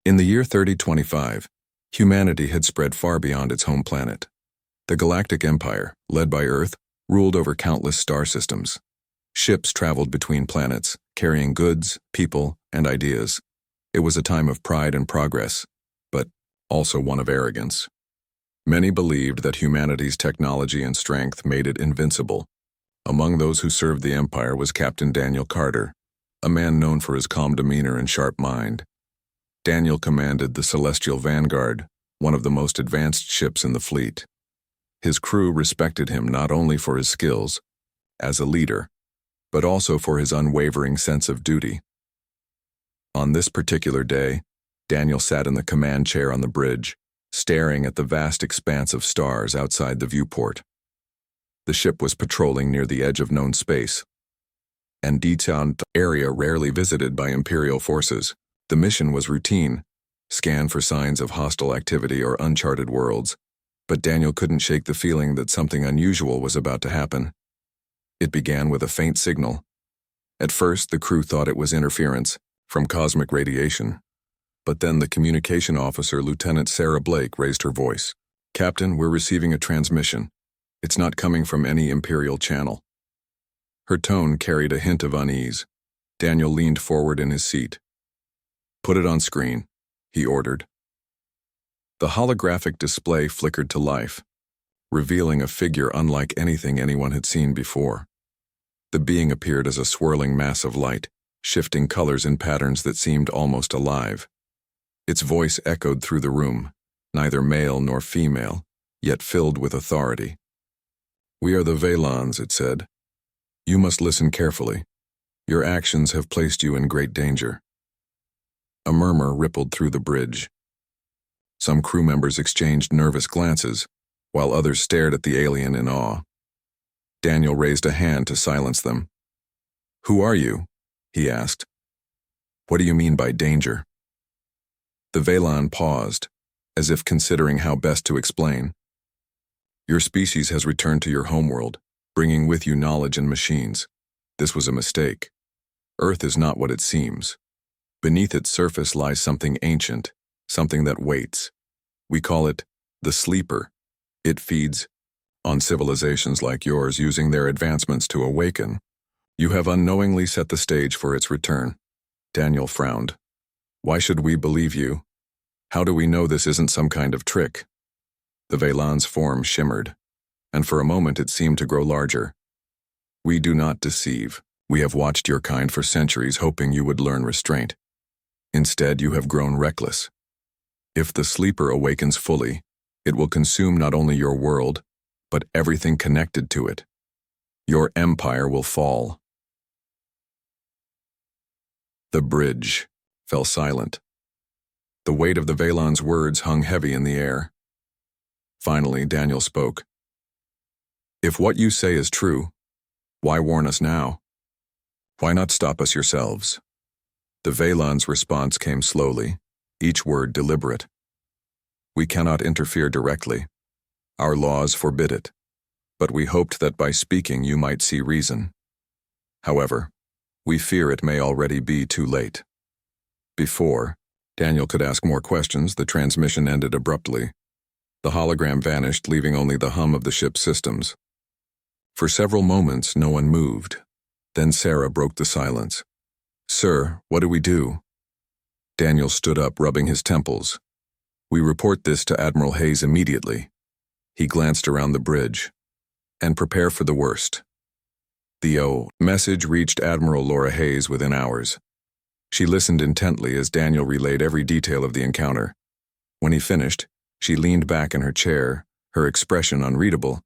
In the year 3025, humanity had spread far beyond its home planet. The Galactic Empire, led by Earth, ruled over countless star systems. Ships traveled between planets, carrying goods, people, and ideas. It was a time of pride and progress, but also one of arrogance. Many believed that humanity's technology and strength made it invincible. Among those who served the Empire was Captain Daniel Carter, a man known for his calm demeanor and sharp mind. Daniel commanded the Celestial Vanguard, one of the most advanced ships in the fleet. His crew respected him not only for his skills as a leader, but also for his unwavering sense of duty. On this particular day, Daniel sat in the command chair on the bridge, staring at the vast expanse of stars outside the viewport. The ship was patrolling near the edge of known space, an detailed area rarely visited by Imperial forces. The mission was routine, scan for signs of hostile activity or uncharted worlds, but Daniel couldn't shake the feeling that something unusual was about to happen. It began with a faint signal. At first, the crew thought it was interference from cosmic radiation. But then the communication officer, Lieutenant Sarah Blake, raised her voice. "Captain, we're receiving a transmission. It's not coming from any Imperial channel." Her tone carried a hint of unease. Daniel leaned forward in his seat. "Put it on screen," he ordered. The holographic display flickered to life, revealing a figure unlike anything anyone had seen before. The being appeared as a swirling mass of light, shifting colors and patterns that seemed almost alive. Its voice echoed through the room, neither male nor female, yet filled with authority. "We are the Valons," it said. "You must listen carefully. Your actions have placed you in great danger." A murmur rippled through the bridge. Some crew members exchanged nervous glances, while others stared at the alien in awe. Daniel raised a hand to silence them. "Who are you?" he asked. "What do you mean by danger?" The Valon paused, as if considering how best to explain. "Your species has returned to your homeworld, bringing with you knowledge and machines. This was a mistake. Earth is not what it seems. Beneath its surface lies something ancient, something that waits. We call it the Sleeper. It feeds on civilizations like yours, using their advancements to awaken. You have unknowingly set the stage for its return." Daniel frowned. "Why should we believe you? How do we know this isn't some kind of trick?" The Valon's form shimmered, and for a moment it seemed to grow larger. "We do not deceive. We have watched your kind for centuries, hoping you would learn restraint. Instead, you have grown reckless. If the Sleeper awakens fully, it will consume not only your world, but everything connected to it. Your empire will fall." The bridge fell silent. The weight of the Valon's words hung heavy in the air. Finally, Daniel spoke. "If what you say is true, why warn us now? Why not stop us yourselves?" The Valon's response came slowly, each word deliberate. "We cannot interfere directly. Our laws forbid it. But we hoped that by speaking you might see reason. However, we fear it may already be too late." Before Daniel could ask more questions, the transmission ended abruptly. The hologram vanished, leaving only the hum of the ship's systems. For several moments, no one moved. Then Sarah broke the silence. "Sir, what do we do?" Daniel stood up, rubbing his temples. "We report this to Admiral Hayes immediately." He glanced around the bridge. "And prepare for the worst." The message reached Admiral Laura Hayes within hours. She listened intently as Daniel relayed every detail of the encounter. When he finished, she leaned back in her chair, her expression unreadable.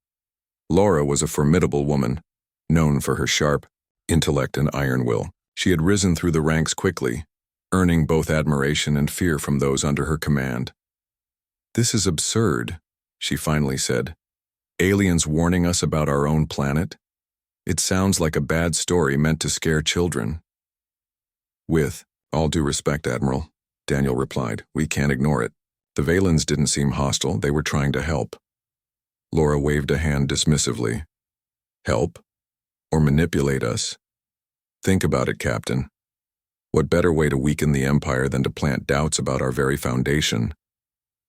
Laura was a formidable woman, known for her sharp intellect and iron will. She had risen through the ranks quickly, earning both admiration and fear from those under her command. "This is absurd," she finally said. "Aliens warning us about our own planet? It sounds like a bad story meant to scare children." "With all due respect, Admiral," Daniel replied, "we can't ignore it. The Valons didn't seem hostile, they were trying to help." Laura waved a hand dismissively. "Help? Or manipulate us? Think about it, Captain. What better way to weaken the Empire than to plant doubts about our very foundation?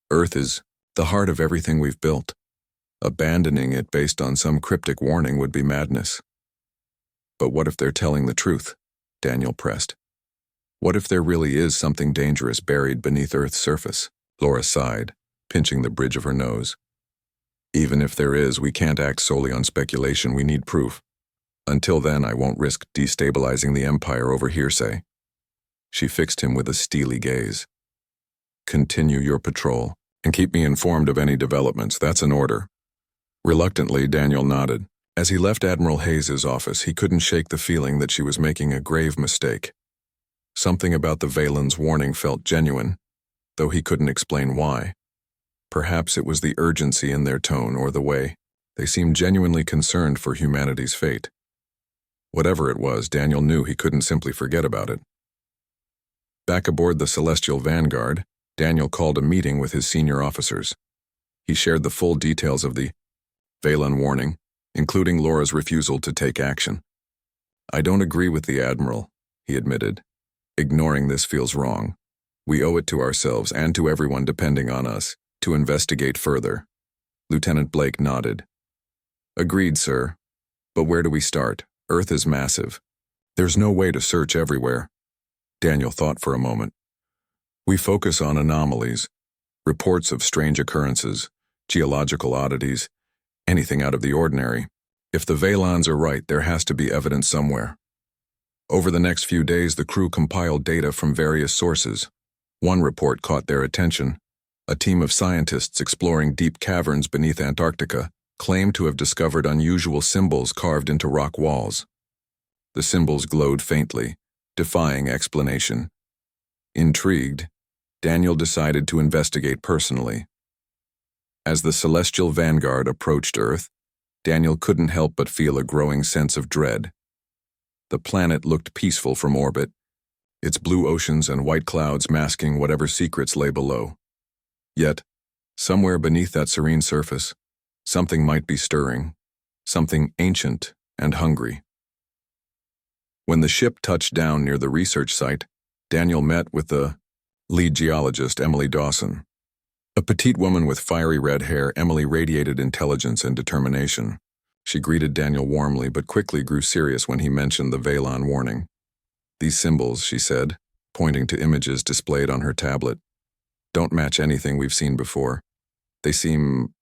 Earth is the heart of everything we've built. Abandoning it based on some cryptic warning would be madness. But what if they're telling the truth? Daniel pressed. What if there really is something dangerous buried beneath Earth's surface? Laura sighed, pinching the bridge of her nose. Even if there is, we can't act solely on speculation. We need proof. Until then, I won't risk destabilizing the Empire over hearsay. She fixed him with a steely gaze. Continue your patrol, and keep me informed of any developments. That's an order. Reluctantly, Daniel nodded. As he left Admiral Hayes's office, he couldn't shake the feeling that she was making a grave mistake. Something about the Valen's warning felt genuine, though he couldn't explain why. Perhaps it was the urgency in their tone or the way they seemed genuinely concerned for humanity's fate. Whatever it was, Daniel knew he couldn't simply forget about it. Back aboard the Celestial Vanguard, Daniel called a meeting with his senior officers. He shared the full details of the Valen warning, including Laura's refusal to take action. I don't agree with the Admiral, he admitted. Ignoring this feels wrong. We owe it to ourselves and to everyone depending on us to investigate further. Lieutenant Blake nodded. Agreed, sir. But where do we start? Earth is massive. There's no way to search everywhere. Daniel thought for a moment. We focus on anomalies, reports of strange occurrences, geological oddities, anything out of the ordinary. If the Valons are right, there has to be evidence somewhere. Over the next few days, the crew compiled data from various sources. One report caught their attention. A team of scientists exploring deep caverns beneath Antarctica claimed to have discovered unusual symbols carved into rock walls. The symbols glowed faintly, defying explanation. Intrigued, Daniel decided to investigate personally. As the Celestial Vanguard approached Earth, Daniel couldn't help but feel a growing sense of dread. The planet looked peaceful from orbit, its blue oceans and white clouds masking whatever secrets lay below. Yet, somewhere beneath that serene surface, something might be stirring, something ancient and hungry. When the ship touched down near the research site, Daniel met with the lead geologist, Emily Dawson. A petite woman with fiery red hair, Emily radiated intelligence and determination. She greeted Daniel warmly but quickly grew serious when he mentioned the Valon warning. These symbols, she said, pointing to images displayed on her tablet, don't match anything we've seen before. They seem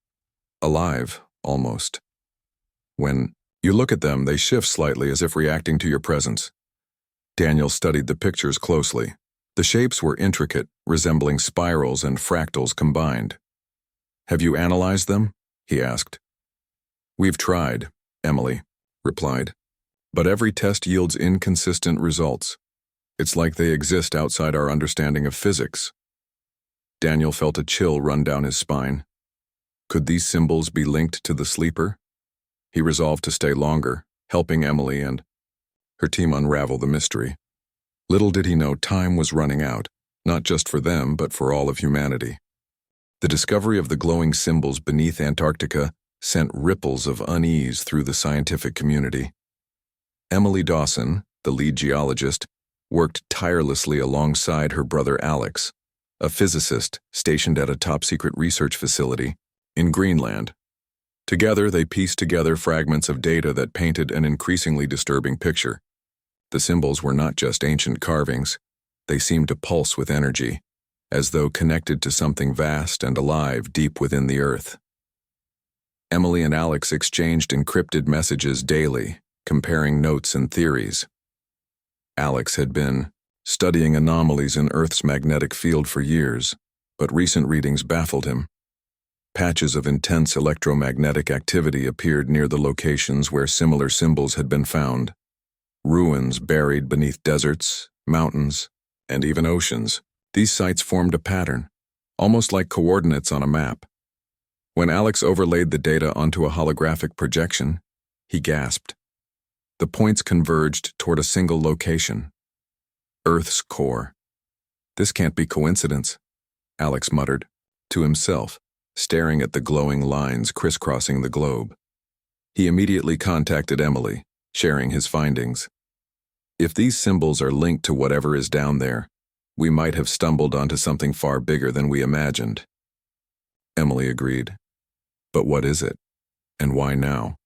alive, almost. When you look at them, they shift slightly as if reacting to your presence. Daniel studied the pictures closely. The shapes were intricate, resembling spirals and fractals combined. Have you analyzed them? He asked. We've tried, Emily replied. But every test yields inconsistent results. It's like they exist outside our understanding of physics. Daniel felt a chill run down his spine. Could these symbols be linked to the sleeper? He resolved to stay longer, helping Emily and her team unravel the mystery. Little did he know time was running out, not just for them, but for all of humanity. The discovery of the glowing symbols beneath Antarctica sent ripples of unease through the scientific community. Emily Dawson, the lead geologist, worked tirelessly alongside her brother Alex, a physicist stationed at a top-secret research facility in Greenland. Together, they pieced together fragments of data that painted an increasingly disturbing picture. The symbols were not just ancient carvings. They seemed to pulse with energy, as though connected to something vast and alive deep within the earth. Emily and Alex exchanged encrypted messages daily, comparing notes and theories. Alex had been studying anomalies in Earth's magnetic field for years, but recent readings baffled him. Patches of intense electromagnetic activity appeared near the locations where similar symbols had been found. Ruins buried beneath deserts, mountains, and even oceans. These sites formed a pattern, almost like coordinates on a map. When Alex overlaid the data onto a holographic projection, he gasped. The points converged toward a single location. Earth's core. This can't be coincidence, Alex muttered, to himself, staring at the glowing lines crisscrossing the globe. He immediately contacted Emily, sharing his findings. If these symbols are linked to whatever is down there, we might have stumbled onto something far bigger than we imagined. Emily agreed. But what is it? And why now?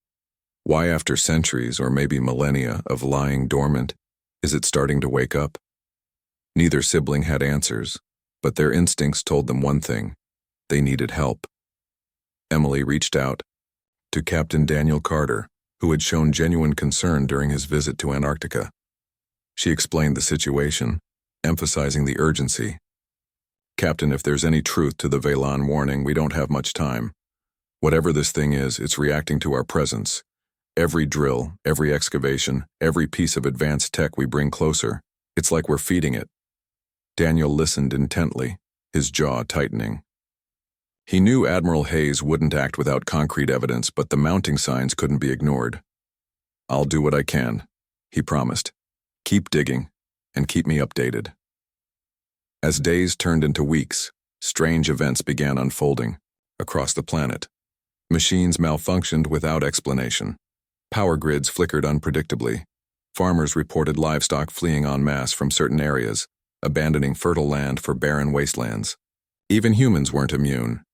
Why, after centuries or maybe millennia of lying dormant, is it starting to wake up? Neither sibling had answers, but their instincts told them one thing: they needed help. Emily reached out to Captain Daniel Carter, who had shown genuine concern during his visit to Antarctica. She explained the situation, emphasizing the urgency. "Captain, if there's any truth to the Velan warning, we don't have much time. Whatever this thing is, it's reacting to our presence. Every drill, every excavation, every piece of advanced tech we bring closer, it's like we're feeding it." Daniel listened intently, his jaw tightening. He knew Admiral Hayes wouldn't act without concrete evidence, but the mounting signs couldn't be ignored. "I'll do what I can," he promised. "Keep digging, and keep me updated." As days turned into weeks, strange events began unfolding across the planet. Machines malfunctioned without explanation. Power grids flickered unpredictably. Farmers reported livestock fleeing en masse from certain areas, abandoning fertile land for barren wastelands. Even humans weren't immune.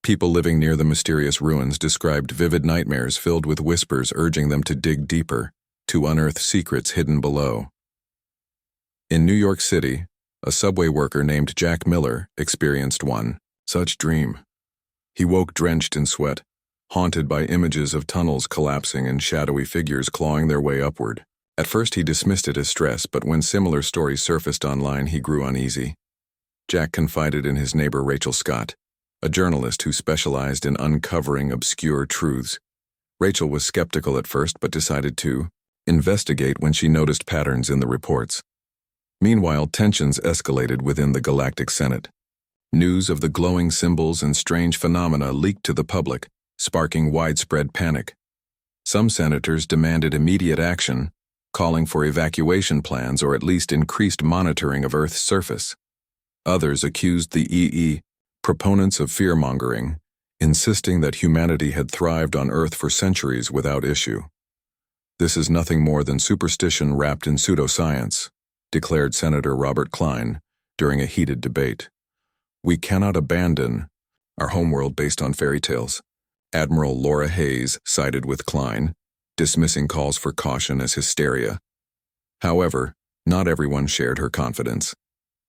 People living near the mysterious ruins described vivid nightmares filled with whispers urging them to dig deeper, to unearth secrets hidden below. In New York City, a subway worker named Jack Miller experienced one such dream. He woke drenched in sweat, haunted by images of tunnels collapsing and shadowy figures clawing their way upward. At first he dismissed it as stress, but when similar stories surfaced online, he grew uneasy. Jack confided in his neighbor Rachel Scott, a journalist who specialized in uncovering obscure truths. Rachel was skeptical at first, but decided to investigate when she noticed patterns in the reports. Meanwhile, tensions escalated within the Galactic Senate. News of the glowing symbols and strange phenomena leaked to the public, sparking widespread panic. Some senators demanded immediate action, calling for evacuation plans or at least increased monitoring of Earth's surface. Others accused the proponents of fear-mongering, insisting that humanity had thrived on Earth for centuries without issue. "This is nothing more than superstition wrapped in pseudoscience," declared Senator Robert Klein during a heated debate. "We cannot abandon our homeworld based on fairy tales." Admiral Laura Hayes sided with Klein, dismissing calls for caution as hysteria. However, not everyone shared her confidence.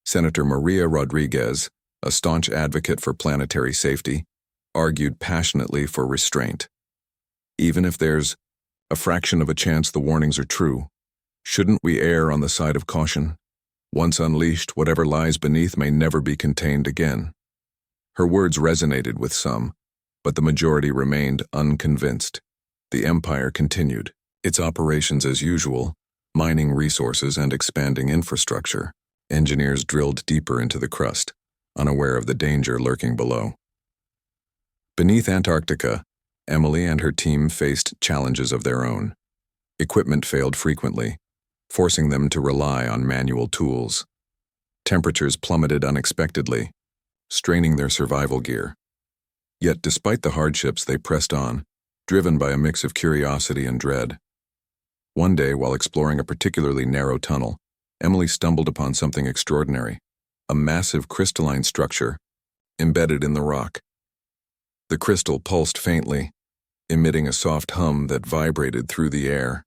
Senator Maria Rodriguez, a staunch advocate for planetary safety, argued passionately for restraint. "Even if there's a fraction of a chance the warnings are true, shouldn't we err on the side of caution? Once unleashed, whatever lies beneath may never be contained again." Her words resonated with some, but the majority remained unconvinced. The Empire continued its operations as usual, mining resources and expanding infrastructure. Engineers drilled deeper into the crust, unaware of the danger lurking below. Beneath Antarctica, Emily and her team faced challenges of their own. Equipment failed frequently, forcing them to rely on manual tools. Temperatures plummeted unexpectedly, straining their survival gear. Yet despite the hardships, they pressed on, driven by a mix of curiosity and dread. One day, while exploring a particularly narrow tunnel, Emily stumbled upon something extraordinary: a massive crystalline structure embedded in the rock. The crystal pulsed faintly, emitting a soft hum that vibrated through the air.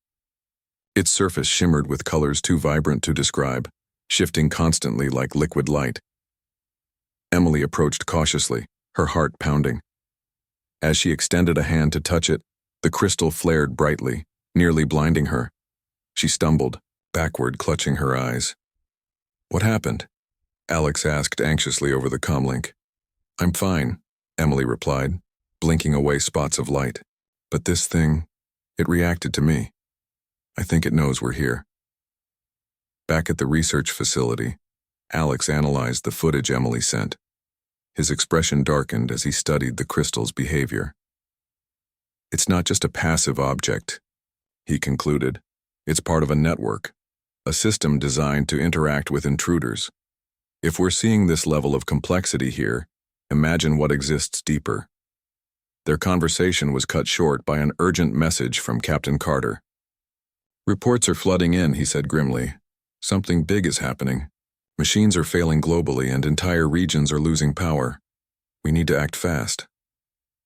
Its surface shimmered with colors too vibrant to describe, shifting constantly like liquid light. Emily approached cautiously, her heart pounding. As she extended a hand to touch it, the crystal flared brightly, nearly blinding her. She stumbled, backward, clutching her eyes. "What happened?" Alex asked anxiously over the comlink. "I'm fine," Emily replied, blinking away spots of light. "But this thing, it reacted to me. I think it knows we're here." Back at the research facility, Alex analyzed the footage Emily sent. His expression darkened as he studied the crystal's behavior. "It's not just a passive object," he concluded. "It's part of a network, a system designed to interact with intruders. If we're seeing this level of complexity here, imagine what exists deeper." Their conversation was cut short by an urgent message from Captain Carter. Reports are flooding in, he said grimly. Something big is happening. Machines are failing globally and entire regions are losing power. We need to act fast.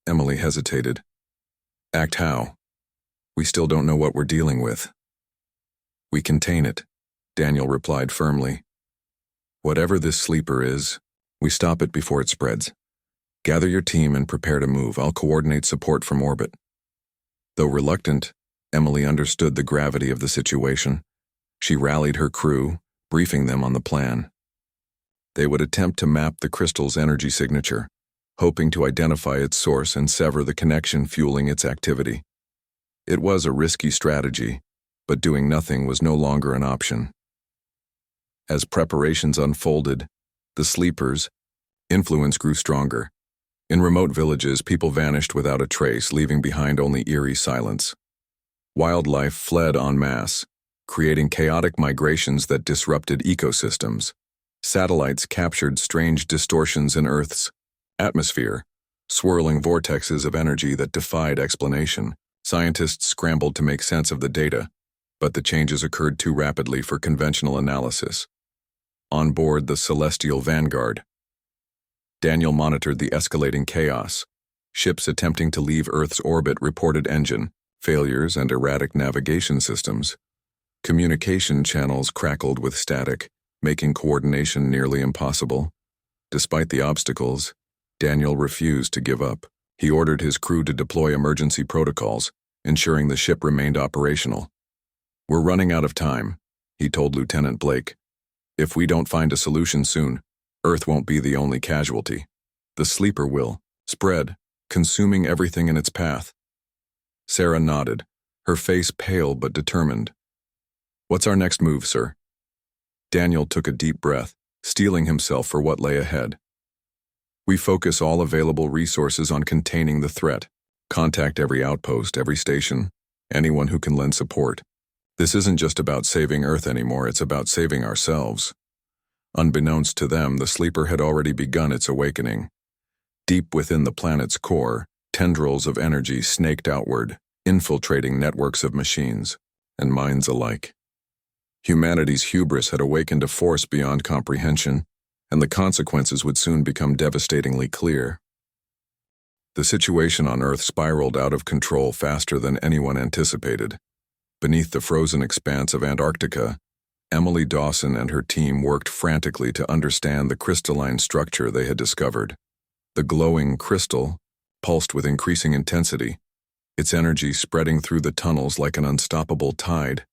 Emily hesitated. Act how? We still don't know what we're dealing with. We contain it, Daniel replied firmly. Whatever this sleeper is, we stop it before it spreads. Gather your team and prepare to move. I'll coordinate support from orbit. Though reluctant, Emily understood the gravity of the situation. She rallied her crew, briefing them on the plan. They would attempt to map the crystal's energy signature, hoping to identify its source and sever the connection fueling its activity. It was a risky strategy, but doing nothing was no longer an option. As preparations unfolded, the sleeper's influence grew stronger. In remote villages, people vanished without a trace, leaving behind only eerie silence. Wildlife fled en masse, creating chaotic migrations that disrupted ecosystems. Satellites captured strange distortions in Earth's atmosphere, swirling vortexes of energy that defied explanation. Scientists scrambled to make sense of the data, but the changes occurred too rapidly for conventional analysis. On board the Celestial Vanguard, Daniel monitored the escalating chaos. Ships attempting to leave Earth's orbit reported engine failures and erratic navigation systems. Communication channels crackled with static, making coordination nearly impossible. Despite the obstacles, Daniel refused to give up. He ordered his crew to deploy emergency protocols, ensuring the ship remained operational. We're running out of time, he told Lieutenant Blake. If we don't find a solution soon, Earth won't be the only casualty. The sleeper will spread, consuming everything in its path. Sarah nodded, her face pale but determined. What's our next move, sir? Daniel took a deep breath, steeling himself for what lay ahead. We focus all available resources on containing the threat. Contact every outpost, every station, anyone who can lend support. This isn't just about saving Earth anymore, it's about saving ourselves. Unbeknownst to them, the sleeper had already begun its awakening. Deep within the planet's core, tendrils of energy snaked outward, infiltrating networks of machines and minds alike. Humanity's hubris had awakened a force beyond comprehension, and the consequences would soon become devastatingly clear. The situation on Earth spiraled out of control faster than anyone anticipated. Beneath the frozen expanse of Antarctica, Emily Dawson and her team worked frantically to understand the crystalline structure they had discovered. The glowing crystal pulsed with increasing intensity, its energy spreading through the tunnels like an unstoppable tide.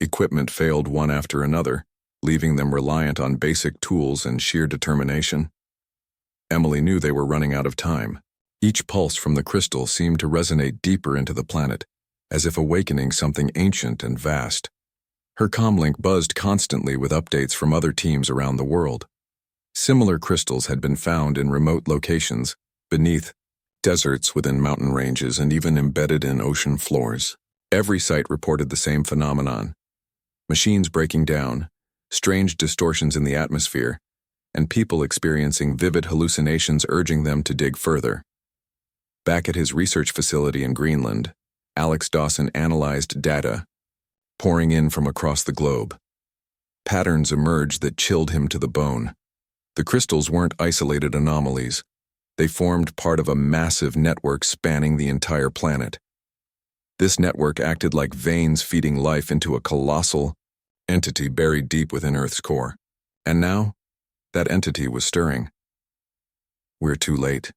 Equipment failed one after another, leaving them reliant on basic tools and sheer determination. Emily knew they were running out of time. Each pulse from the crystal seemed to resonate deeper into the planet, as if awakening something ancient and vast. Her comlink buzzed constantly with updates from other teams around the world. Similar crystals had been found in remote locations, beneath deserts within mountain ranges, and even embedded in ocean floors. Every site reported the same phenomenon: machines breaking down, strange distortions in the atmosphere, and people experiencing vivid hallucinations urging them to dig further. Back at his research facility in Greenland, Alex Dawson analyzed data pouring in from across the globe. Patterns emerged that chilled him to the bone. The crystals weren't isolated anomalies. They formed part of a massive network spanning the entire planet. This network acted like veins feeding life into a colossal entity buried deep within Earth's core. And now, that entity was stirring. We're too late,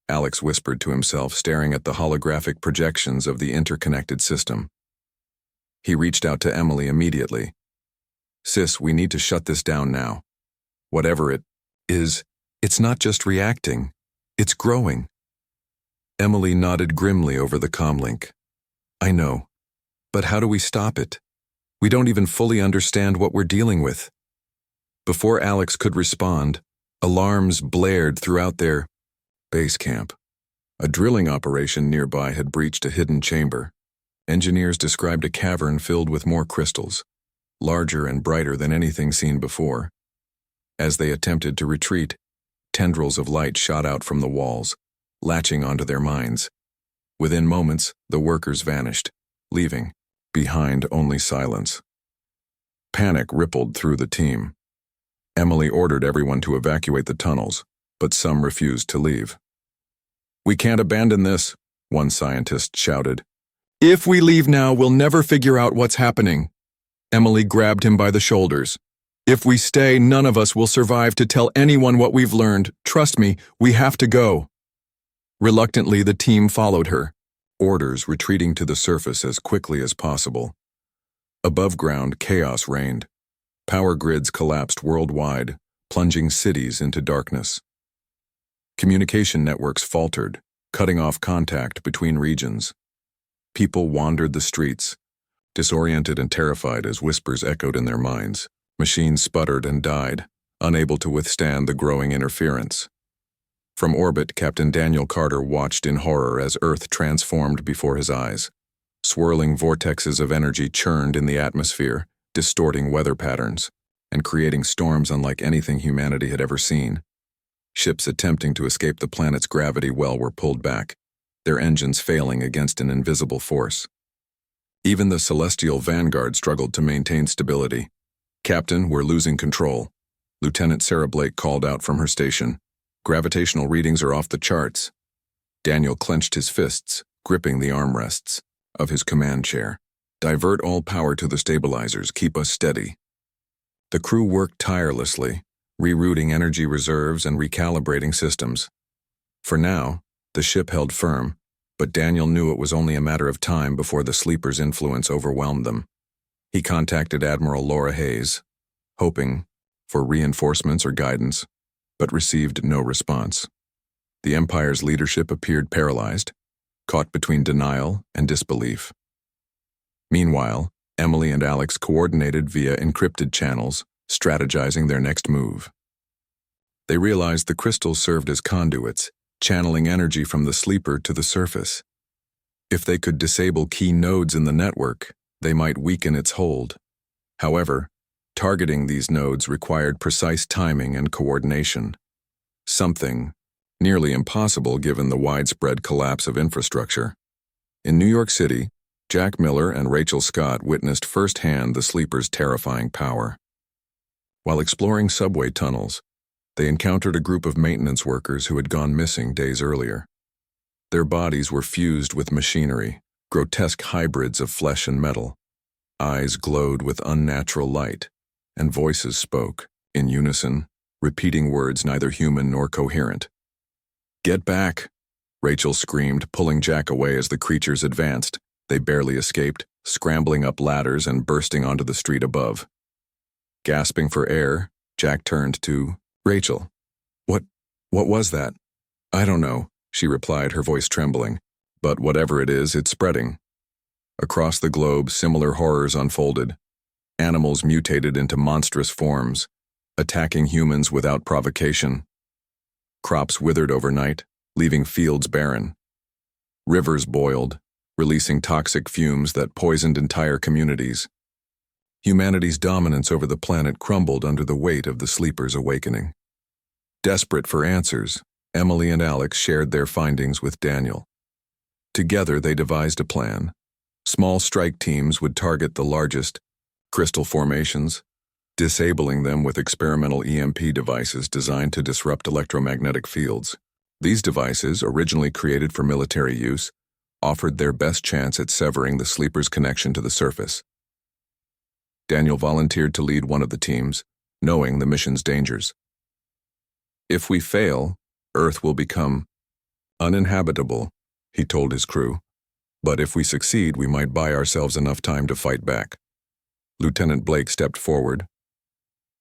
Alex whispered to himself, staring at the holographic projections of the interconnected system. He reached out to Emily immediately. Sis, we need to shut this down now. Whatever it is, it's not just reacting, it's growing. Emily nodded grimly over the comlink. I know, but how do we stop it? We don't even fully understand what we're dealing with. Before Alex could respond, alarms blared throughout their base camp. A drilling operation nearby had breached a hidden chamber. Engineers described a cavern filled with more crystals, larger and brighter than anything seen before. As they attempted to retreat, tendrils of light shot out from the walls, latching onto their minds. Within moments, the workers vanished, leaving Behind, only silence. Panic rippled through the team. Emily ordered everyone to evacuate the tunnels, but some refused to leave. "We can't abandon this," one scientist shouted. "If we leave now, we'll never figure out what's happening." Emily grabbed him by the shoulders. "If we stay, none of us will survive to tell anyone what we've learned. Trust me, we have to go." Reluctantly, the team followed her, orders retreating to the surface as quickly as possible. Above ground, chaos reigned. Power grids collapsed worldwide, plunging cities into darkness. Communication networks faltered, cutting off contact between regions. People wandered the streets, disoriented and terrified as whispers echoed in their minds. Machines sputtered and died, unable to withstand the growing interference. From orbit, Captain Daniel Carter watched in horror as Earth transformed before his eyes. Swirling vortexes of energy churned in the atmosphere, distorting weather patterns, and creating storms unlike anything humanity had ever seen. Ships attempting to escape the planet's gravity well were pulled back, their engines failing against an invisible force. Even the celestial vanguard struggled to maintain stability. "Captain, we're losing control." Lieutenant Sarah Blake called out from her station. "Gravitational readings are off the charts." Daniel clenched his fists, gripping the armrests of his command chair. "Divert all power to the stabilizers, keep us steady." The crew worked tirelessly, rerouting energy reserves and recalibrating systems. For now, the ship held firm, but Daniel knew it was only a matter of time before the sleeper's influence overwhelmed them. He contacted Admiral Laura Hayes, hoping for reinforcements or guidance, but received no response. The Empire's leadership appeared paralyzed, caught between denial and disbelief. Meanwhile, Emily and Alex coordinated via encrypted channels, strategizing their next move. They realized the crystals served as conduits, channeling energy from the sleeper to the surface. If they could disable key nodes in the network, they might weaken its hold. However, targeting these nodes required precise timing and coordination, something nearly impossible given the widespread collapse of infrastructure. In New York City, Jack Miller and Rachel Scott witnessed firsthand the sleeper's terrifying power. While exploring subway tunnels, they encountered a group of maintenance workers who had gone missing days earlier. Their bodies were fused with machinery, grotesque hybrids of flesh and metal. Eyes glowed with unnatural light, and voices spoke, in unison, repeating words neither human nor coherent. "Get back!" Rachel screamed, pulling Jack away as the creatures advanced. They barely escaped, scrambling up ladders and bursting onto the street above. Gasping for air, Jack turned to Rachel. What was that?" "I don't know," she replied, her voice trembling. "But whatever it is, it's spreading." Across the globe, similar horrors unfolded. Animals mutated into monstrous forms, attacking humans without provocation. Crops withered overnight, leaving fields barren. Rivers boiled, releasing toxic fumes that poisoned entire communities. Humanity's dominance over the planet crumbled under the weight of the sleeper's awakening. Desperate for answers, Emily and Alex shared their findings with Daniel. Together, they devised a plan. Small strike teams would target the largest crystal formations, disabling them with experimental EMP devices designed to disrupt electromagnetic fields. These devices, originally created for military use, offered their best chance at severing the sleeper's connection to the surface. Daniel volunteered to lead one of the teams, knowing the mission's dangers. "If we fail, Earth will become uninhabitable," he told his crew. "But if we succeed, we might buy ourselves enough time to fight back." Lieutenant Blake stepped forward.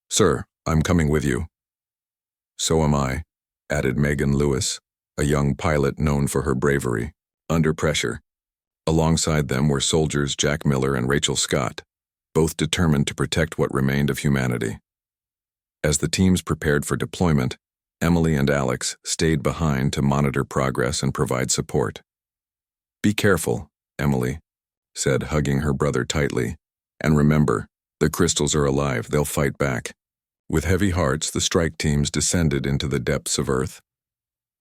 "Sir, I'm coming with you." "So am I," added Megan Lewis, a young pilot known for her bravery. Under pressure. Alongside them were soldiers Jack Miller and Rachel Scott, both determined to protect what remained of humanity. As the teams prepared for deployment, Emily and Alex stayed behind to monitor progress and provide support. "Be careful," Emily said, hugging her brother tightly. "And remember, the crystals are alive, they'll fight back." With heavy hearts, the strike teams descended into the depths of Earth.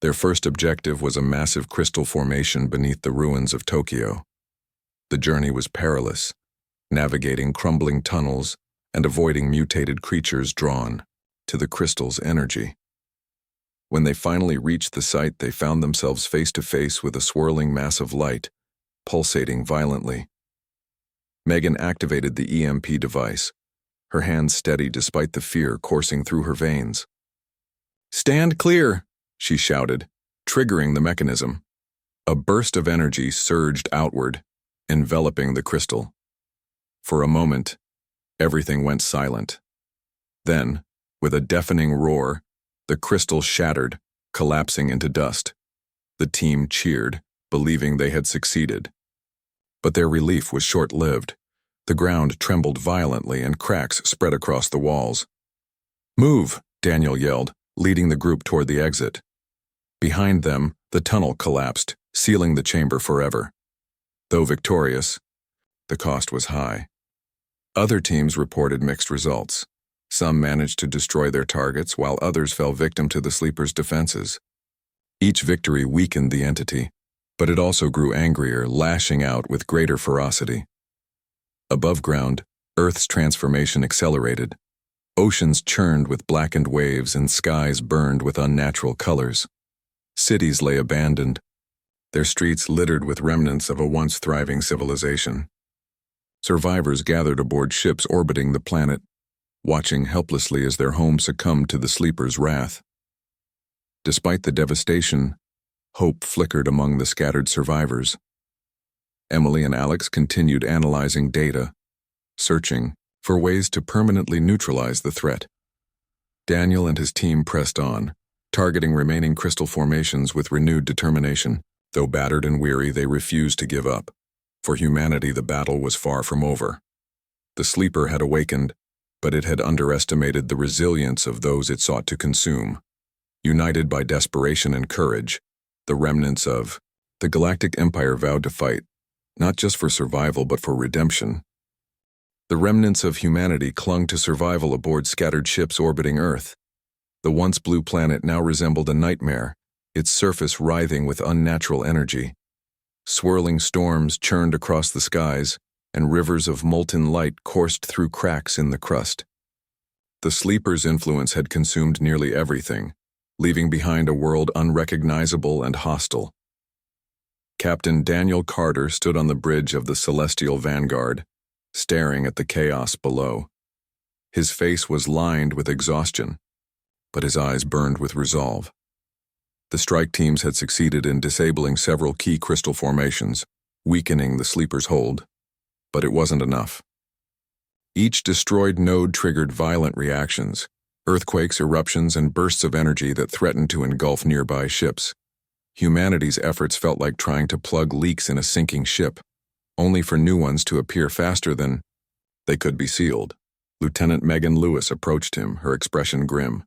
Their first objective was a massive crystal formation beneath the ruins of Tokyo. The journey was perilous, navigating crumbling tunnels and avoiding mutated creatures drawn to the crystal's energy. When they finally reached the site, they found themselves face to face with a swirling mass of light, pulsating violently. Megan activated the EMP device, her hands steady despite the fear coursing through her veins. "Stand clear!" she shouted, triggering the mechanism. A burst of energy surged outward, enveloping the crystal. For a moment, everything went silent. Then, with a deafening roar, the crystal shattered, collapsing into dust. The team cheered, believing they had succeeded. But their relief was short-lived. The ground trembled violently and cracks spread across the walls. "Move!" Daniel yelled, leading the group toward the exit. Behind them, the tunnel collapsed, sealing the chamber forever. Though victorious, the cost was high. Other teams reported mixed results. Some managed to destroy their targets, while others fell victim to the sleepers' defenses. Each victory weakened the entity, but it also grew angrier, lashing out with greater ferocity. Above ground, Earth's transformation accelerated. Oceans churned with blackened waves and skies burned with unnatural colors. Cities lay abandoned, their streets littered with remnants of a once thriving civilization. Survivors gathered aboard ships orbiting the planet, watching helplessly as their home succumbed to the sleepers' wrath. Despite the devastation, hope flickered among the scattered survivors. Emily and Alex continued analyzing data, searching for ways to permanently neutralize the threat. Daniel and his team pressed on, targeting remaining crystal formations with renewed determination. Though battered and weary, they refused to give up. For humanity, the battle was far from over. The sleeper had awakened, but it had underestimated the resilience of those it sought to consume. United by desperation and courage, the remnants of the Galactic Empire vowed to fight, not just for survival but for redemption. The remnants of humanity clung to survival aboard scattered ships orbiting Earth. The once blue planet now resembled a nightmare, its surface writhing with unnatural energy. Swirling storms churned across the skies, and rivers of molten light coursed through cracks in the crust. The sleeper's influence had consumed nearly everything, leaving behind a world unrecognizable and hostile. Captain Daniel Carter stood on the bridge of the Celestial Vanguard, staring at the chaos below. His face was lined with exhaustion, but his eyes burned with resolve. The strike teams had succeeded in disabling several key crystal formations, weakening the sleeper's hold. But it wasn't enough. Each destroyed node triggered violent reactions, earthquakes, eruptions, and bursts of energy that threatened to engulf nearby ships. Humanity's efforts felt like trying to plug leaks in a sinking ship, only for new ones to appear faster than they could be sealed. Lieutenant Megan Lewis approached him, her expression grim.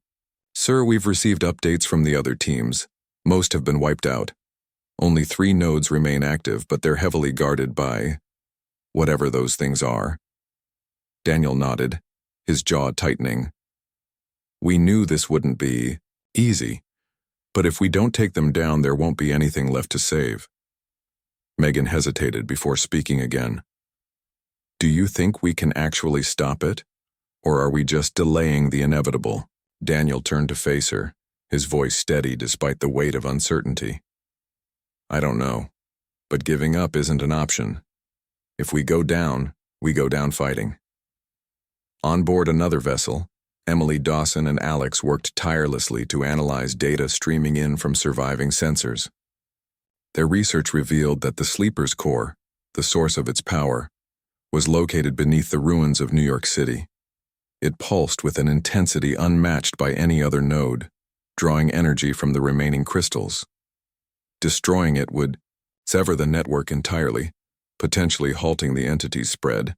"Sir, we've received updates from the other teams. Most have been wiped out. Only 3 nodes remain active, but they're heavily guarded by whatever those things are." Daniel nodded, his jaw tightening. "We knew this wouldn't be easy, but if we don't take them down, there won't be anything left to save." Megan hesitated before speaking again. "Do you think we can actually stop it, or are we just delaying the inevitable?" Daniel turned to face her, his voice steady despite the weight of uncertainty. "I don't know, but giving up isn't an option. If we go down fighting." On board another vessel, Emily, Dawson, and Alex worked tirelessly to analyze data streaming in from surviving sensors. Their research revealed that the sleeper's core, the source of its power, was located beneath the ruins of New York City. It pulsed with an intensity unmatched by any other node, drawing energy from the remaining crystals. Destroying it would sever the network entirely, potentially halting the entity's spread.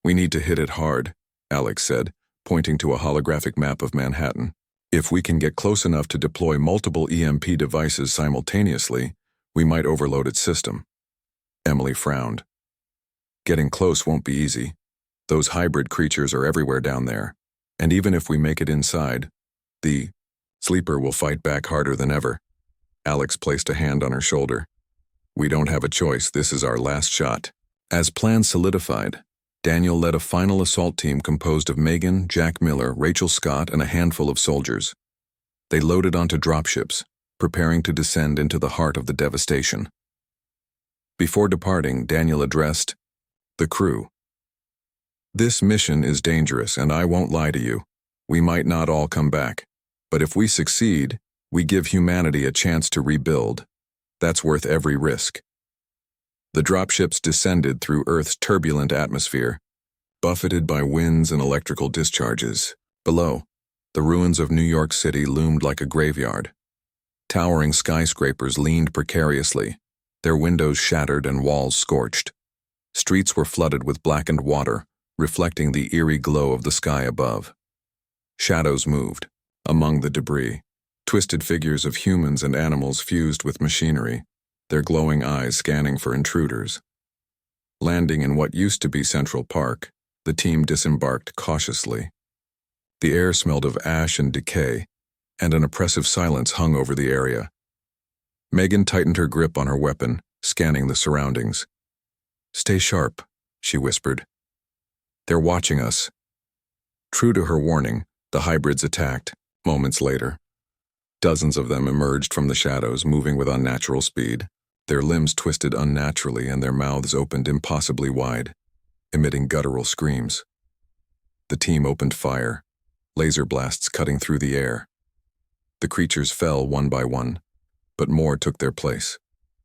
"We need to hit it hard," Alex said, pointing to a holographic map of Manhattan. "If we can get close enough to deploy multiple EMP devices simultaneously, we might overload its system." Emily frowned. "Getting close won't be easy. Those hybrid creatures are everywhere down there, and even if we make it inside, the sleeper will fight back harder than ever." Alex placed a hand on her shoulder. "We don't have a choice. This is our last shot." As plans solidified, Daniel led a final assault team composed of Megan, Jack Miller, Rachel Scott, and a handful of soldiers. They loaded onto dropships, preparing to descend into the heart of the devastation. Before departing, Daniel addressed the crew. "This mission is dangerous, and I won't lie to you. We might not all come back, but if we succeed, we give humanity a chance to rebuild. That's worth every risk." The dropships descended through Earth's turbulent atmosphere, buffeted by winds and electrical discharges. Below, the ruins of New York City loomed like a graveyard. Towering skyscrapers leaned precariously, their windows shattered and walls scorched. Streets were flooded with blackened water, reflecting the eerie glow of the sky above. Shadows moved among the debris, twisted figures of humans and animals fused with machinery, their glowing eyes scanning for intruders. Landing in what used to be Central Park, the team disembarked cautiously. The air smelled of ash and decay, and an oppressive silence hung over the area. Megan tightened her grip on her weapon, scanning the surroundings. "Stay sharp," she whispered. "They're watching us." True to her warning, the hybrids attacked. Moments later, dozens of them emerged from the shadows, moving with unnatural speed. Their limbs twisted unnaturally and their mouths opened impossibly wide, emitting guttural screams. The team opened fire, laser blasts cutting through the air. The creatures fell one by one, but more took their place,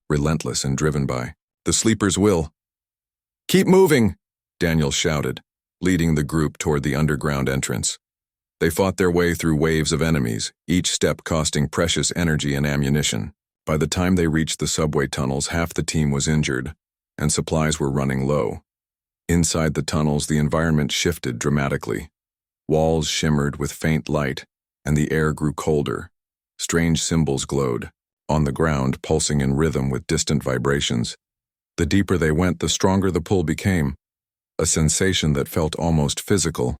relentless and driven by the sleeper's will. "Keep moving!" Daniel shouted, leading the group toward the underground entrance. They fought their way through waves of enemies, each step costing precious energy and ammunition. By the time they reached the subway tunnels, half the team was injured, and supplies were running low. Inside the tunnels, the environment shifted dramatically. Walls shimmered with faint light, and the air grew colder. Strange symbols glowed, on the ground pulsing in rhythm with distant vibrations. The deeper they went, the stronger the pull became, a sensation that felt almost physical,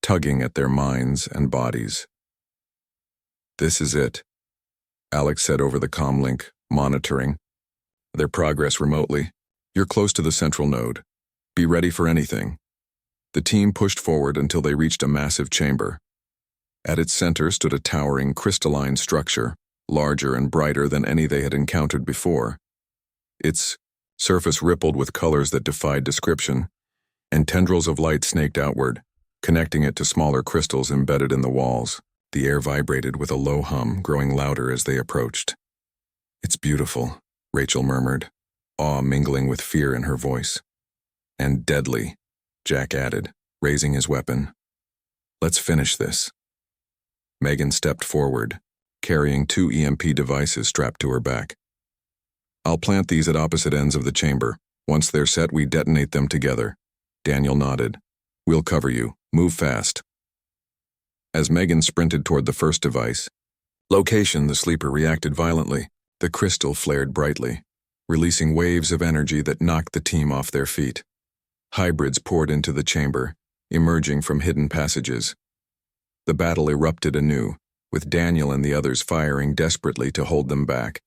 tugging at their minds and bodies. "This is it," Alex said over the comlink, monitoring their progress remotely. "You're close to the central node. Be ready for anything." The team pushed forward until they reached a massive chamber. At its center stood a towering, crystalline structure, larger and brighter than any they had encountered before. Its surface rippled with colors that defied description, and tendrils of light snaked outward, connecting it to smaller crystals embedded in the walls. The air vibrated with a low hum, growing louder as they approached. "It's beautiful," Rachel murmured, awe mingling with fear in her voice. "And deadly," Jack added, raising his weapon. "Let's finish this." Megan stepped forward, carrying 2 EMP devices strapped to her back. "I'll plant these at opposite ends of the chamber. Once they're set, we detonate them together." Daniel nodded. "We'll cover you. Move fast." As Megan sprinted toward the first device, location, the sleeper reacted violently. The crystal flared brightly, releasing waves of energy that knocked the team off their feet. Hybrids poured into the chamber, emerging from hidden passages. The battle erupted anew, with Daniel and the others firing desperately to hold them back.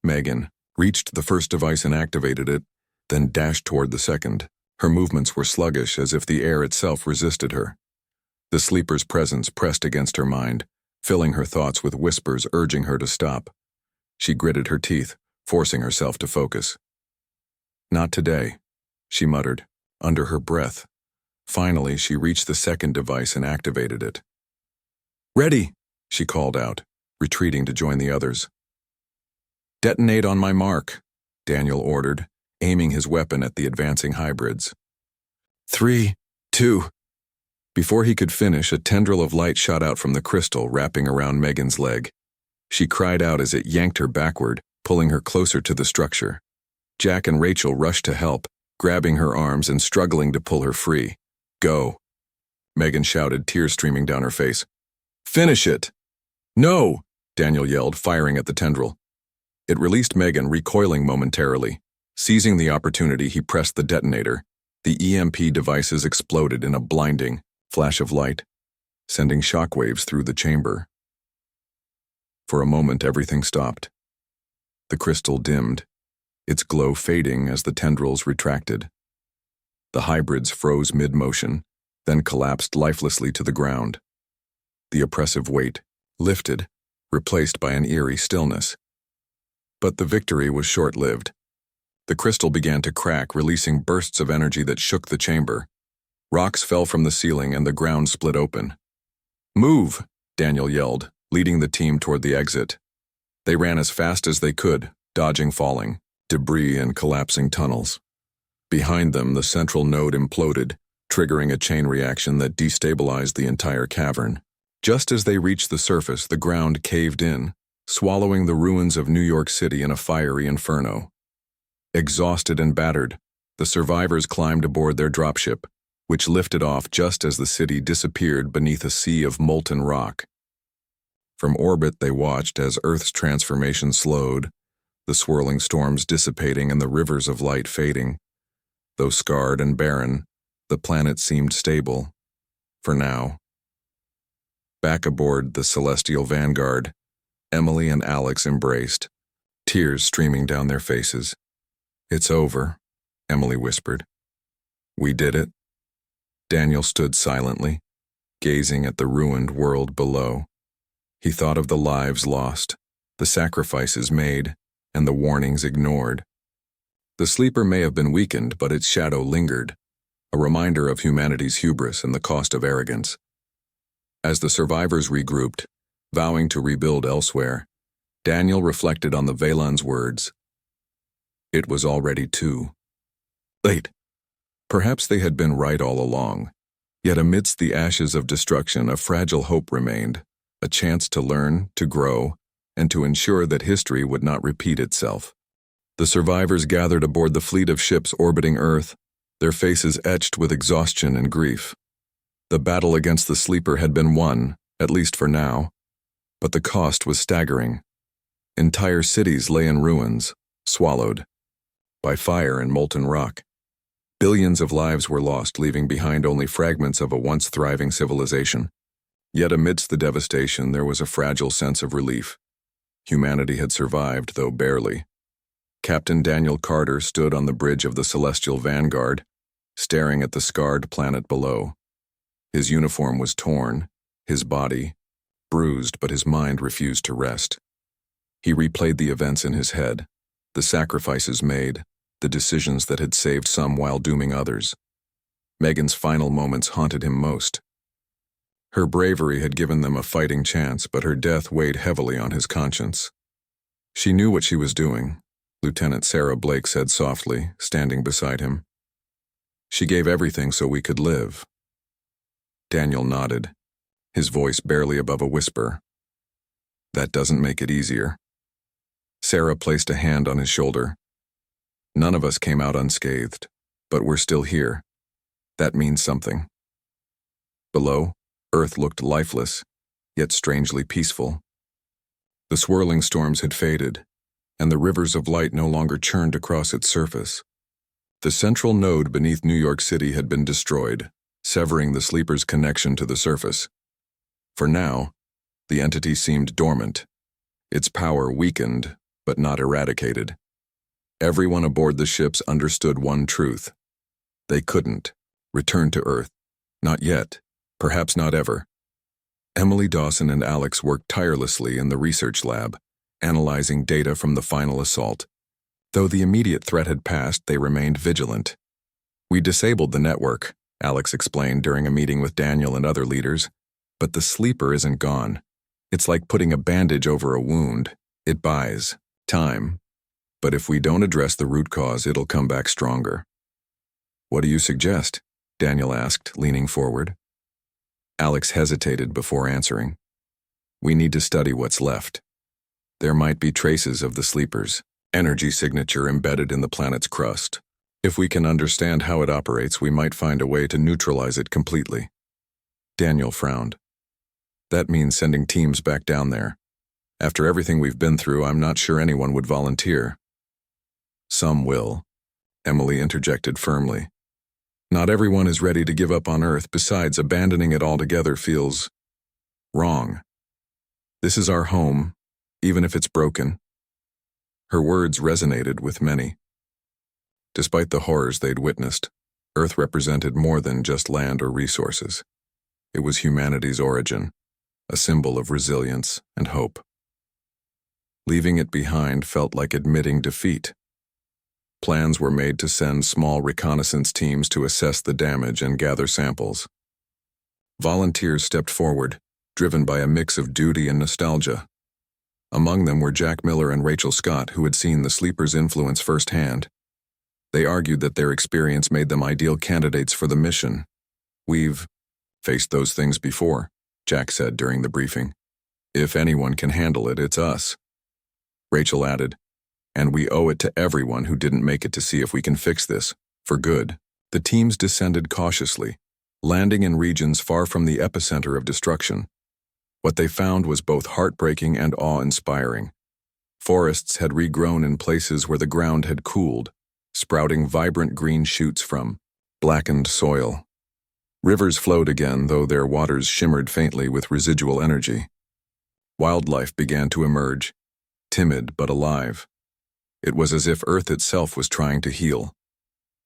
Megan reached the first device and activated it, then dashed toward the second. Her movements were sluggish, as if the air itself resisted her. The sleeper's presence pressed against her mind, filling her thoughts with whispers urging her to stop. She gritted her teeth, forcing herself to focus. "Not today," she muttered, under her breath. Finally, she reached the second device and activated it. "Ready," she called out, retreating to join the others. "Detonate on my mark," Daniel ordered, aiming his weapon at the advancing hybrids. 3, 2. Before he could finish, a tendril of light shot out from the crystal, wrapping around Megan's leg. She cried out as it yanked her backward, pulling her closer to the structure. Jack and Rachel rushed to help, grabbing her arms and struggling to pull her free. "Go," Megan shouted, tears streaming down her face. "Finish it!" "No!" Daniel yelled, firing at the tendril. It released Megan, recoiling momentarily. Seizing the opportunity, he pressed the detonator. The EMP devices exploded in a blinding flash of light, sending shockwaves through the chamber. For a moment, everything stopped. The crystal dimmed, its glow fading as the tendrils retracted. The hybrids froze mid-motion, then collapsed lifelessly to the ground. The oppressive weight lifted, replaced by an eerie stillness. But the victory was short-lived. The crystal began to crack, releasing bursts of energy that shook the chamber. Rocks fell from the ceiling and the ground split open. "Move!" Daniel yelled, leading the team toward the exit. They ran as fast as they could, dodging falling debris and collapsing tunnels. Behind them, the central node imploded, triggering a chain reaction that destabilized the entire cavern. Just as they reached the surface, the ground caved in, swallowing the ruins of New York City in a fiery inferno. Exhausted and battered, the survivors climbed aboard their dropship, which lifted off just as the city disappeared beneath a sea of molten rock. From orbit, they watched as Earth's transformation slowed, the swirling storms dissipating and the rivers of light fading. Though scarred and barren, the planet seemed stable. For now. Back aboard the Celestial Vanguard, Emily and Alex embraced, tears streaming down their faces. "It's over," Emily whispered. "We did it." Daniel stood silently, gazing at the ruined world below. He thought of the lives lost, the sacrifices made, and the warnings ignored. The sleeper may have been weakened, but its shadow lingered, a reminder of humanity's hubris and the cost of arrogance. As the survivors regrouped, vowing to rebuild elsewhere, Daniel reflected on the Valan's words. It was already too late. Perhaps they had been right all along, yet amidst the ashes of destruction a fragile hope remained, a chance to learn, to grow, and to ensure that history would not repeat itself. The survivors gathered aboard the fleet of ships orbiting Earth, their faces etched with exhaustion and grief. The battle against the sleeper had been won, at least for now, but the cost was staggering. Entire cities lay in ruins, swallowed by fire and molten rock. Billions of lives were lost, leaving behind only fragments of a once thriving civilization. Yet amidst the devastation, there was a fragile sense of relief. Humanity had survived, though barely. Captain Daniel Carter stood on the bridge of the Celestial Vanguard, staring at the scarred planet below. His uniform was torn, his body bruised, but his mind refused to rest. He replayed the events in his head, the sacrifices made, the decisions that had saved some while dooming others. Megan's final moments haunted him most. Her bravery had given them a fighting chance, but her death weighed heavily on his conscience. She knew what she was doing, Lieutenant Sarah Blake said softly, standing beside him. She gave everything so we could live. Daniel nodded, his voice barely above a whisper. That doesn't make it easier. Sarah placed a hand on his shoulder. None of us came out unscathed, but we're still here. That means something. Below, Earth looked lifeless, yet strangely peaceful. The swirling storms had faded, and the rivers of light no longer churned across its surface. The central node beneath New York City had been destroyed, severing the sleeper's connection to the surface. For now, the entity seemed dormant, its power weakened, but not eradicated. Everyone aboard the ships understood one truth. They couldn't return to Earth. Not yet. Perhaps not ever. Emily Dawson and Alex worked tirelessly in the research lab, analyzing data from the final assault. Though the immediate threat had passed, they remained vigilant. We disabled the network, Alex explained during a meeting with Daniel and other leaders. But the sleeper isn't gone. It's like putting a bandage over a wound. It buys time. But if we don't address the root cause, it'll come back stronger. What do you suggest? Daniel asked, leaning forward. Alex hesitated before answering. We need to study what's left. There might be traces of the sleeper's energy signature embedded in the planet's crust. If we can understand how it operates, we might find a way to neutralize it completely. Daniel frowned. That means sending teams back down there. After everything we've been through, I'm not sure anyone would volunteer. Some will, Emily interjected firmly. Not everyone is ready to give up on Earth. Besides, abandoning it altogether feels wrong. This is our home, even if it's broken. Her words resonated with many. Despite the horrors they'd witnessed, Earth represented more than just land or resources. It was humanity's origin, a symbol of resilience and hope. Leaving it behind felt like admitting defeat. Plans were made to send small reconnaissance teams to assess the damage and gather samples. Volunteers stepped forward, driven by a mix of duty and nostalgia. Among them were Jack Miller and Rachel Scott, who had seen the sleeper's influence firsthand. They argued that their experience made them ideal candidates for the mission. "We've faced those things before," Jack said during the briefing. "If anyone can handle it, it's us." Rachel added, "And we owe it to everyone who didn't make it to see if we can fix this, for good." The teams descended cautiously, landing in regions far from the epicenter of destruction. What they found was both heartbreaking and awe-inspiring. Forests had regrown in places where the ground had cooled, sprouting vibrant green shoots from blackened soil. Rivers flowed again, though their waters shimmered faintly with residual energy. Wildlife began to emerge, timid but alive. It was as if Earth itself was trying to heal.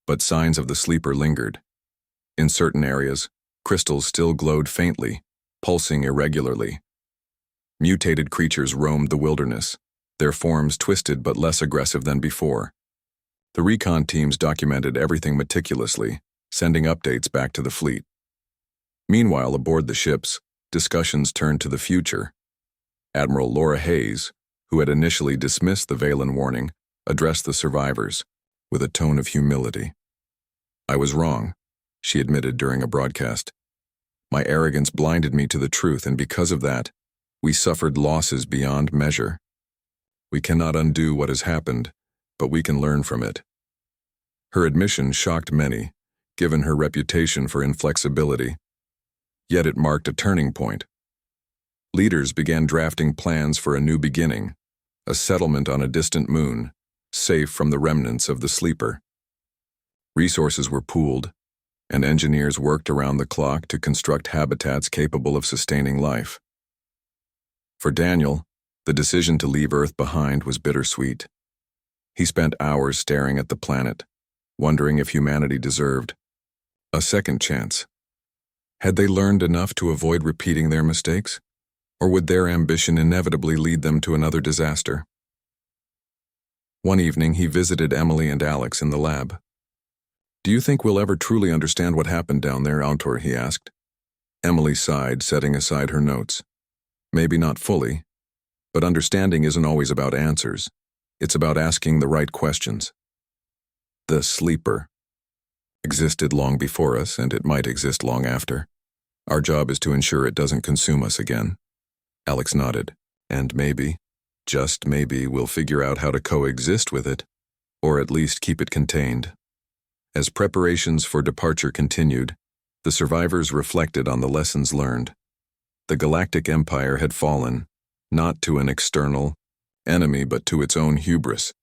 But signs of the sleeper lingered. In certain areas, crystals still glowed faintly, pulsing irregularly. Mutated creatures roamed the wilderness, their forms twisted but less aggressive than before. The recon teams documented everything meticulously, sending updates back to the fleet. Meanwhile, aboard the ships, discussions turned to the future. Admiral Laura Hayes, who had initially dismissed the Valen warning, addressed the survivors with a tone of humility. "I was wrong," she admitted during a broadcast. "My arrogance blinded me to the truth, and because of that, we suffered losses beyond measure. We cannot undo what has happened, but we can learn from it." Her admission shocked many, given her reputation for inflexibility. Yet it marked a turning point. Leaders began drafting plans for a new beginning, a settlement on a distant moon, safe from the remnants of the sleeper. Resources were pooled, and engineers worked around the clock to construct habitats capable of sustaining life. For Daniel, the decision to leave Earth behind was bittersweet. He spent hours staring at the planet, wondering if humanity deserved a second chance. Had they learned enough to avoid repeating their mistakes, or would their ambition inevitably lead them to another disaster? One evening, he visited Emily and Alex in the lab. "Do you think we'll ever truly understand what happened down there, Autor?" he asked. Emily sighed, setting aside her notes. "Maybe not fully, but understanding isn't always about answers. It's about asking the right questions." The sleeper existed long before us, and it might exist long after. Our job is to ensure it doesn't consume us again. Alex nodded. "And maybe, just maybe, we'll figure out how to coexist with it, or at least keep it contained." As preparations for departure continued, the survivors reflected on the lessons learned. The Galactic Empire had fallen, not to an external enemy but to its own hubris.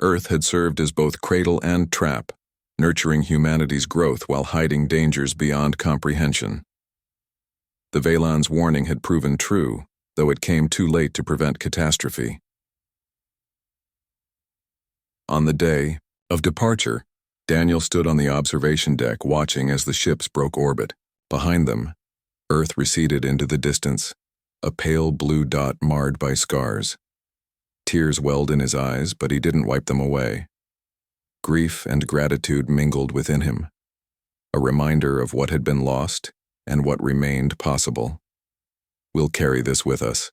Earth had served as both cradle and trap, nurturing humanity's growth while hiding dangers beyond comprehension. The Valan's warning had proven true, though it came too late to prevent catastrophe. On the day of departure, Daniel stood on the observation deck watching as the ships broke orbit. Behind them, Earth receded into the distance, a pale blue dot marred by scars. Tears welled in his eyes, but he didn't wipe them away. Grief and gratitude mingled within him, a reminder of what had been lost and what remained possible. "We'll carry this with us,"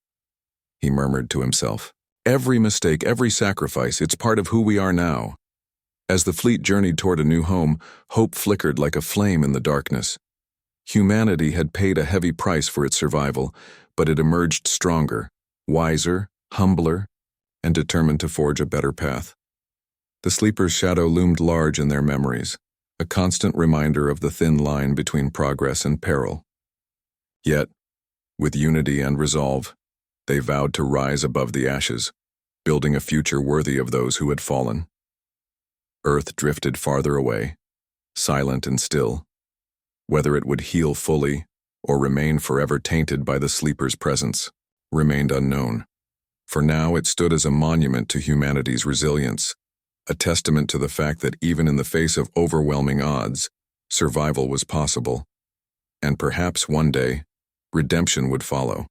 he murmured to himself. "Every mistake, every sacrifice, it's part of who we are now." As the fleet journeyed toward a new home, hope flickered like a flame in the darkness. Humanity had paid a heavy price for its survival, but it emerged stronger, wiser, humbler, and determined to forge a better path. The sleeper's shadow loomed large in their memories, a constant reminder of the thin line between progress and peril. Yet, with unity and resolve, they vowed to rise above the ashes, building a future worthy of those who had fallen. Earth drifted farther away, silent and still. Whether it would heal fully or remain forever tainted by the sleeper's presence remained unknown. For now, it stood as a monument to humanity's resilience, a testament to the fact that even in the face of overwhelming odds, survival was possible. And perhaps one day, redemption would follow.